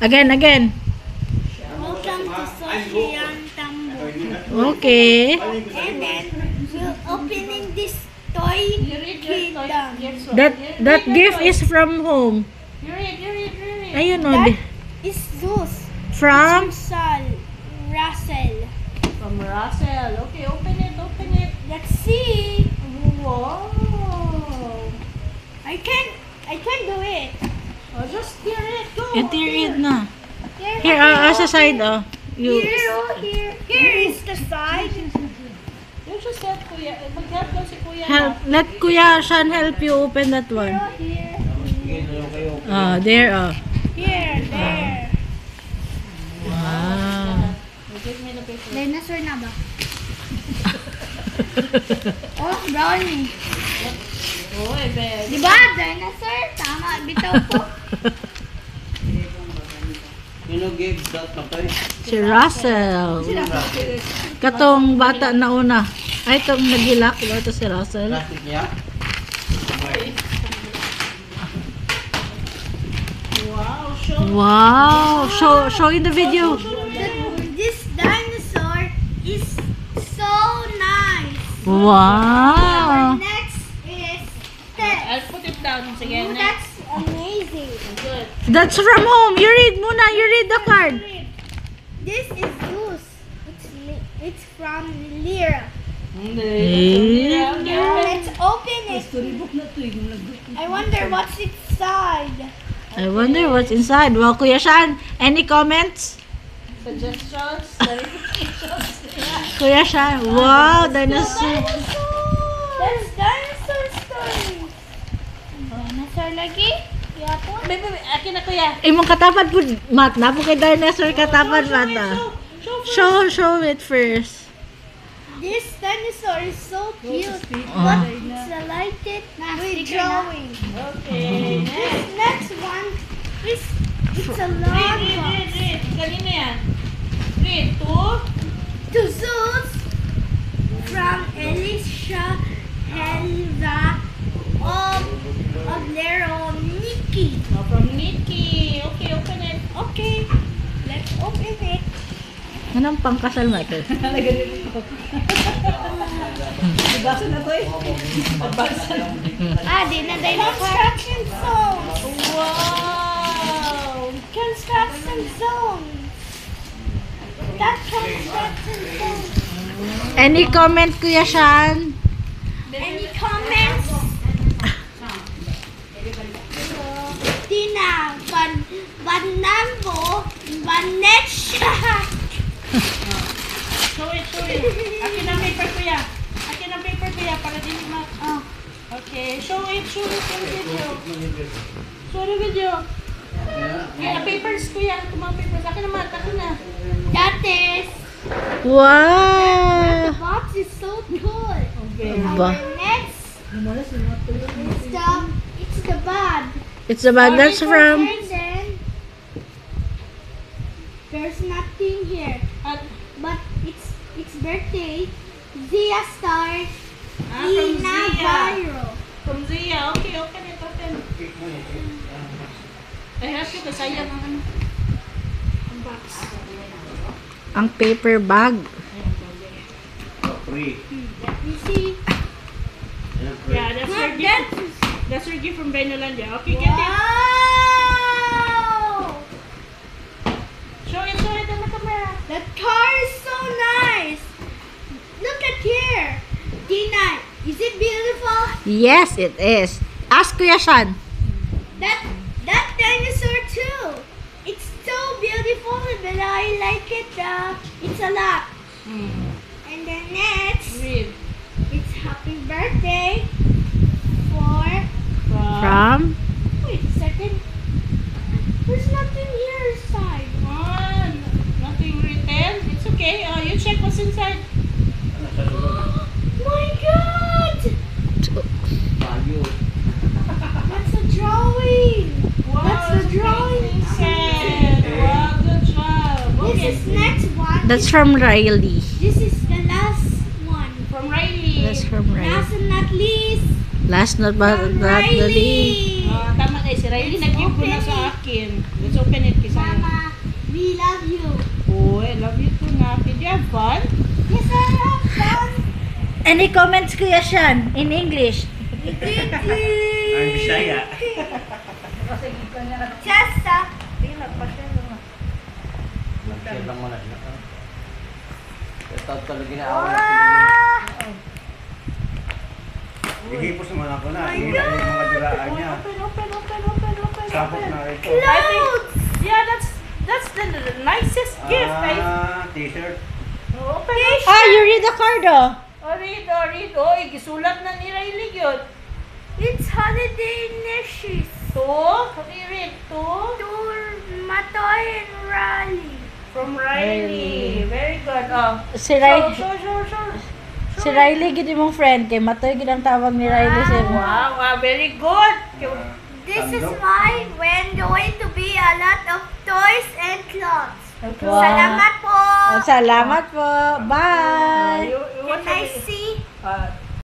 Again. Welcome to Sosyan Tambo. Okay. And then we're opening this toy kingdom. That gift is from whom? You read. Ayun o. That is Zeus. From? Russell. From Russell. Okay, open it. Let's see. Wow. I can't do it. Oh, just tear it. Go. Tear it na. Here, Here, sa side oh. Here is the side. You just help Kuya. Mag-help daw si Kuya. Let Kuya Shan help you open that one. Here. There oh. Here, there. Wow. Give me the paper. Dinosaur na ba? Oh, brownie. Oy, babe. Diba? Dinosaur? Tama, bitaw po. Sino gave that na tayo? Si Russell. Katong bata na una. Ay, itong nagilak. Ito si Russell. Plastic niya? Wow, Show in the video. This dinosaur is so nice. Wow. Next is I'll Ted. put it down. Sige, Oh, next. that's amazing. Good. That's from home. You read muna. You read the card. This is Zeus. It's from Lyra. Let's open it. I wonder what's inside. I wonder what's inside. Well, Kuya Shan, any comments? Suggestions, clarifications. Kuya Shan, wow, dinosaur. That's dinosaur story. Dinosaur lagi? Yapon? Babe, akin na Kuya. Imong katapad po, Mat, na po kay dinosaur katapad, Mata. Show it first. This dinosaur is so cute. But it's lighted with drawing. Okay, This next. next one is it's a long box. Read. Kanina yan. Read. To Zeus from Elisha Helva of Leroniki. From Nikki. Okay, open it. Okay, let's open it. Anong pangkasal natin? Di na construction zones. Wow. Construction zones. That construction zone. Any comment, Kuya Shan? Any comments? Tina, Banambo, Vanessa. Show it. Akin ang paper Kuya. Para di ma... Oh, Okay, show it yung video. Show the video. Yeah, papers Kuya. Ito mga papers. Akin naman, na. that is. Wow. The box is so cool. Ba. Our next it's the bag. It's the bag that's from... And then there's nothing here. But it's birthday. Zia Star. From Ina Zia. Viro. From Zia. Okay, open it. I have to sayang ang ang box. Ang paper bag. Free. You see? Yeah, that's your gift from Benolandia. Okay, get it. Wow! Show it on the camera. The car is so nice. Look at here. Tina, is it beautiful? Yes, it is. Ask Kuya Shan. That dinosaur too. It's so beautiful, but I like it. It's a lot. And then next, Read. it's happy birthday for. From? Wait a second. There's nothing here inside. Nothing written. It's okay. You check what's inside. My God! Tayo. That's a drawing. Wow, That's the drawing. Wow, good job. This Okay. is next one. That's from Riley. This is the last one. From Riley. That's from Riley. Last and not least, Last but from not the least. Riley. Tama na, si Riley nag-give ko na sa akin. Let's open it, Kisay. Mama, we love you. Oh, I love you too, na. Did you have fun? Yes, I have fun. Any comments, Kuya Sean, in English? Ang Bisaya. Just Mag-share lang muna. Ito talaga na ako. Ihipos naman ako na. Yung mga diraan niya. Open. Sapok na ito. I think, yeah, that's the nicest gift. T-shirt. Open. You read the card, oh. Read. Oh, gisulat na ni Riley yun. It's holiday dishes. To? What do you read? To? To Matoy and Raleigh. From Riley. Very good. Oh. Si Riley, Sure. si Riley gid imong friend kay Matoy gid ang tawag ni Riley sa imo. Wow, very good. This is why we're going to be a lot of toys and clothes. Wow. Salamat po. Salamat po. Bye. You Can I see?